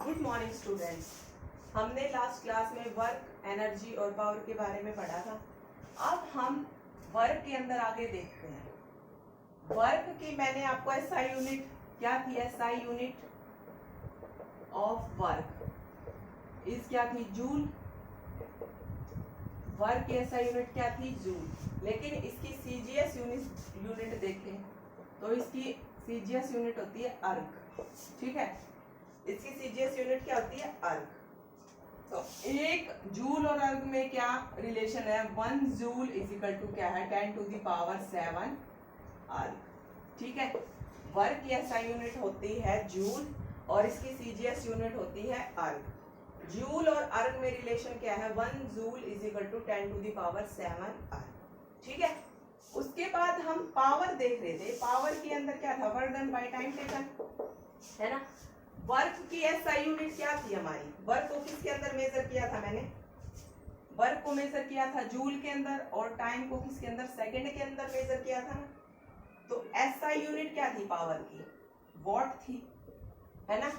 Good morning students. हमने last class में work, energy और पावर के बारे में पढ़ा था। अब हम वर्क के अंदर आगे देखते हैं। वर्क की मैंने आपको एसआई यूनिट क्या थी, एसआई यूनिट ऑफ वर्क इस क्या थी, जूल। वर्क की एसआई यूनिट क्या थी, जूल। लेकिन इसकी सीजीएस यूनिट देखें तो इसकी सीजीएस यूनिट होती है अर्ग। ठीक है, इसकी सीजीएस यूनिट क्या होती है, अर्ग। तो एक जूल और अर्ग में क्या रिलेशन है, 1 जूल इज इक्वल टू क्या है, 10 टू द पावर 7 अर्ग। ठीक है, वर्क की एसआई यूनिट होती है जूल और इसकी सीजीएस यूनिट होती है अर्ग। जूल और अर्ग में रिलेशन क्या है, 1 joule is equal to 10 to the power 7 erg. ठीक है, उसके बाद हम पावर देख रहे थे। पावर के अंदर क्या था, work done by time taken, है ना। वर्क की एसआई यूनिट क्या थी हमारी, वर्क को किसके अंदर मेजर किया था मैंने, वर्क को मेजर किया था जूल के अंदर और टाइम को किसके अंदर, सेकंड के अंदर मेजर किया था ना। तो एसआई यूनिट क्या थी पावर की, वॉट थी, है ना।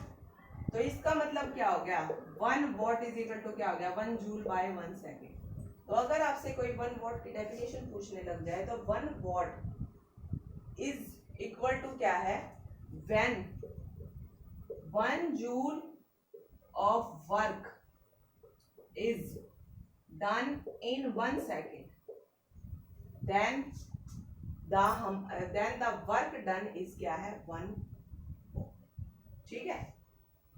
तो इसका मतलब क्या हो गया, 1 वॉट इज इक्वल टू क्या हो गया, 1 जूल बाय 1 सेकेंड। तो अगर आपसे कोई 1 वॉट की डेफिनेशन पूछने लग जाए तो 1 वॉट इज इक्वल टू क्या है, when 1 joule of work is done in 1 second, then the work done is क्या है, 1 watt। ठीक है,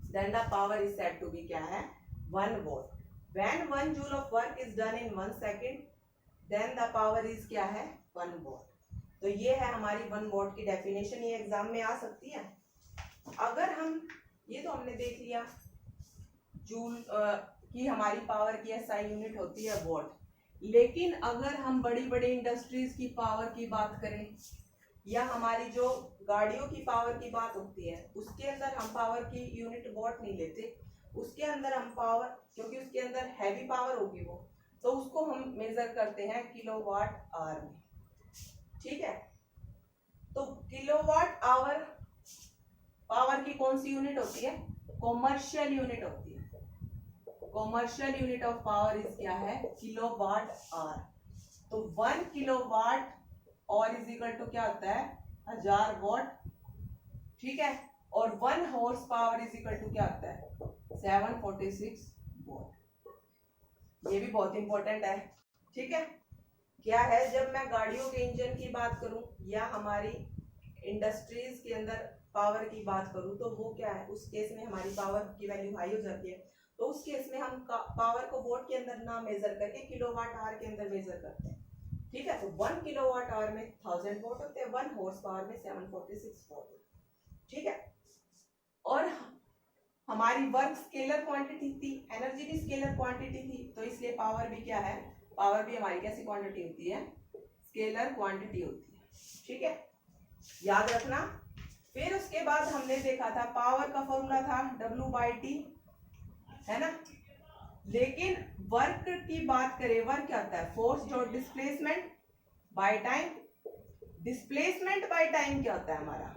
then the power is said to be क्या है, 1 watt। when 1 joule of work is done in 1 second, then the power is क्या है, 1 watt। तो ये है हमारी 1 watt की डेफिनेशन, ये एग्जाम में आ सकती है। अगर हम ये तो हमने देख लिया जूल की हमारी पावर की एसआई यूनिट होती है वॉट। लेकिन अगर हम बड़ी बड़ी इंडस्ट्रीज की पावर की बात करें या हमारी जो गाड़ियों की पावर की बात होती है, उसके अंदर हम पावर की यूनिट वॉट नहीं लेते। उसके अंदर हम पावर, क्योंकि उसके अंदर हैवी पावर होगी वो, तो उसको हम मेजर करते हैं किलोवाट आवर में। ठीक है, तो किलोवाट आवर पावर की कौन सी यूनिट होती है, कॉमर्शियल यूनिट होती है। Commercial unit of power is क्या है, किलोवाट आवर। तो 1 किलोवाट और इज इक्वल टू क्या होता है, 1000 वॉट। ठीक है, और 1 horsepower is equal to क्या होता है, 746 वॉट। ये भी बहुत इंपॉर्टेंट है। ठीक है, क्या है, जब मैं गाड़ियों के इंजन की बात करूं या हमारी इंडस्ट्रीज के अंदर पावर की बात करूं तो वो क्या है, उस केस में हमारी पावर की वैल्यू हाई हो जाती है। तो उस केस में हम पावर को वोट के अंदर ना मेजर करके किलोवाट आवर के अंदर मेजर करते हैं। ठीक है, तो 1 किलोवाट आवर में 1000 वोट होते हैं, 1 हॉर्स पावर में 746 वोट होते हैं। ठीक है, और हमारी वर्क स्केलर क्वांटिटी थी, एनर्जी भी स्केलर क्वांटिटी थी, तो इसलिए पावर भी क्या है, पावर भी हमारी कैसी क्वांटिटी होती है, स्केलर क्वांटिटी होती है। ठीक है, याद रखना। फिर उसके बाद हमने देखा था पावर का फॉर्मूला था W/T, है ना। लेकिन वर्क की बात करें, वर्क क्या होता है, force dot displacement by time. Displacement by time क्या होता है, हमारा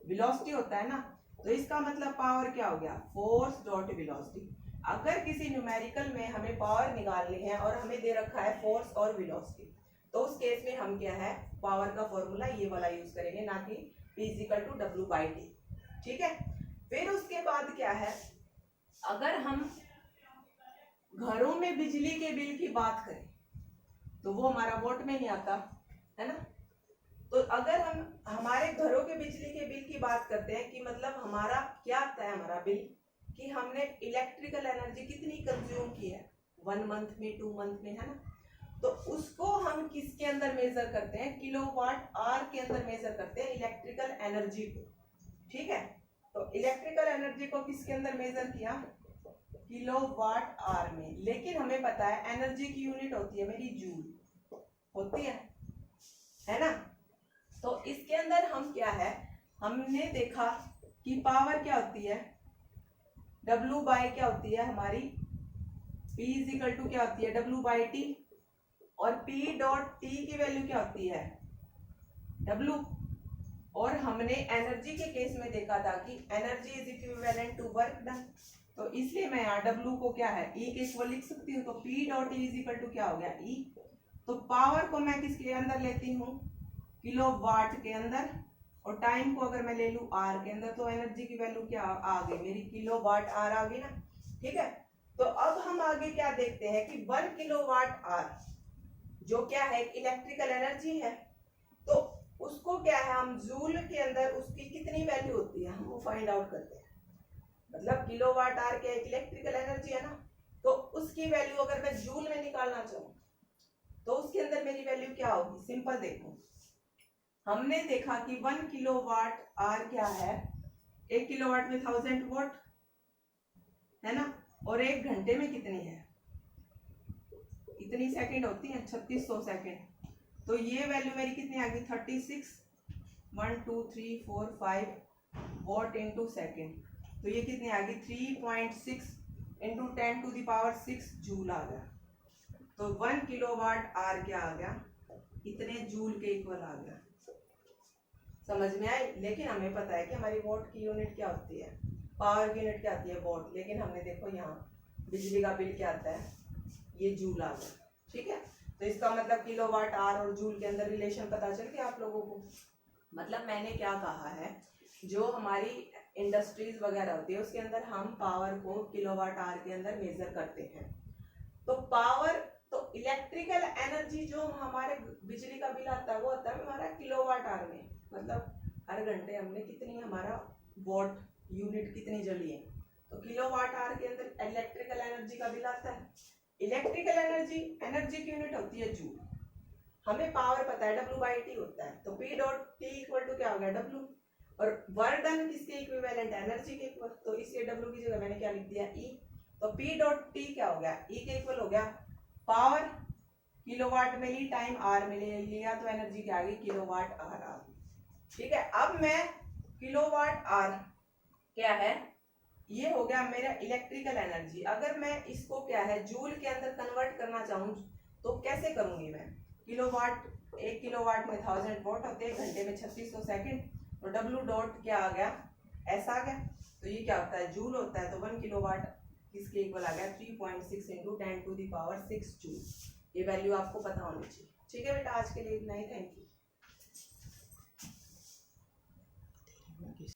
वेलोसिटी होता है ना। तो इसका मतलब पावर क्या हो गया, फोर्स डॉट वेलोसिटी। अगर किसी न्यूमेरिकल में हमें पावर निकालनी है और हमें दे रखा है फोर्स और वेलोसिटी, तो उस केस में हम क्या है, पावर का फॉर्मूला ये वाला यूज करेंगे, ना कि P इक्वल टू W/T। ठीक है, फिर उसके बाद क्या है, अगर हम घरों में बिजली के बिल की बात करें तो वो हमारा वोट में नहीं आता, है ना। तो अगर हम हमारे घरों के बिजली के बिल की बात करते हैं कि मतलब हमारा क्या आता है, हमारा बिल कि हमने इलेक्ट्रिकल एनर्जी कितनी कंज्यूम की है 1 मंथ में, 2 मंथ में, है ना। तो उसको हम किसके अंदर मेजर करते हैं, किलोवाट आवर के अंदर मेजर करते हैं इलेक्ट्रिकल एनर्जी को। ठीक है, तो इलेक्ट्रिकल एनर्जी को किसके अंदर मेजर किया, किलोवाट आवर में। लेकिन हमें पता है एनर्जी की यूनिट होती है मेरी जूल होती है ना। तो इसके अंदर हम क्या है, हमने देखा कि पावर क्या होती है, W बाय क्या होती है हमारी, P इज इक्वल टू क्या होती है, W/T, और P डॉट T की वैल्यू क्या होती है, W। और हमने एनर्जी के केस में देखा था कि energy is equivalent to work done. तो इसलिए मैं यहाँ W को क्या है E के इक्वल लिख सकती हूँ। तो P dot E is equal to क्या हो गया E। तो पावर को मैं किसके अंदर लेती हूँ किलोवाट के अंदर, और टाइम को अगर मैं ले लूँ आर के अंदर, तो एनर्जी की वैल्यू क्या आ गई मेरी किलोवाट आर आ गई ना। ठीक है, तो अब हम आगे क्या देखते हैं कि 1 किलोवाट आर जो क्या है इलेक्ट्रिकल एनर्जी है, तो उसको क्या है हम जूल के अंदर उसकी कितनी वैल्यू होती है हम वो फाइंड आउट करते हैं। मतलब किलोवाट आर क्या इलेक्ट्रिकल एनर्जी है ना, तो उसकी वैल्यू अगर मैं जूल में निकालना चाहूँ तो उसके अंदर मेरी वैल्यू क्या होगी। सिंपल देखो, हमने देखा कि 1 किलोवाट आर क्या है, 1 किलोवाट में 1000 वॉट है ना, और 1 घंटे में कितनी है इतनी सेकंड होती है 3600 सेकंड। तो ये वैल्यू मेरी कितनी आ गई 36 1 2 3 4 5 वॉट इनटू सेकंड। तो ये कितनी आ गई 3.6 into 10 to the power 6 joule आ गया। तो 1 किलोवाट आर क्या आ गया इतने जूल के इक्वल आ गया। समझ में आई। लेकिन हमें पता है कि हमारी वॉट की यूनिट क्या होती है, पावर की यूनिट क्या होती है वॉट, लेकिन हमने देखो यहाँ बिजली का बिल क्या आता है ये जूल आ गया। ठीक है, तो इसका मतलब किलोवाट आर और जूल के अंदर रिलेशन पता चल गया आप लोगों को। मतलब मैंने क्या कहा है, जो हमारी इंडस्ट्रीज वगैरह होती है उसके अंदर हम पावर को किलोवाट आर के अंदर मेजर करते हैं। तो पावर तो इलेक्ट्रिकल एनर्जी जो हमारे बिजली का बिल आता है वो आता है हमारा किलोवाट आर में, मतलब हर घंटे हमने कितनी हमारा वॉट यूनिट कितनी जली है। तो किलोवाट आर के अंदर इलेक्ट्रिकल एनर्जी का बिल आता है। इलेक्ट्रिकल एनर्जी की यूनिट होती है जूल। हमें पावर पता है W/T होता है, तो P dot T equal to क्या हो गया W, और वर्क डन किसके इक्विवेलेंट एनर्जी के इक्वल, तो इसलिए W की जगह मैंने क्या लिख दिया E। तो P डॉट T क्या हो गया E के इक्वल हो गया पावर किलोवाट में ली, टाइम आर में ले लिया, तो एनर्जी क्या आ गई किलोवाट आर आ गई। ठीक है, अब मैं किलोवाट आर क्या है ये हो गया मेरा इलेक्ट्रिकल एनर्जी। अगर मैं इसको क्या है जूल के अंदर कन्वर्ट करना चाहूँ तो कैसे करूंगी मैं, किलोवाट 1 किलोवाट में 1000 वॉट होते हैं, घंटे में 3600 सेकंड, तो W डॉट क्या आ गया ऐसा आ गया। तो ये क्या होता है जूल होता है, तो 1 किलोवाट किसके इक्वल आ गया 3.6 into 10 to the power 6 joule. ये वैल्यू आपको पता होनी चाहिए। ठीक है बेटा, आज के लिए इतना ही, थैंक यू।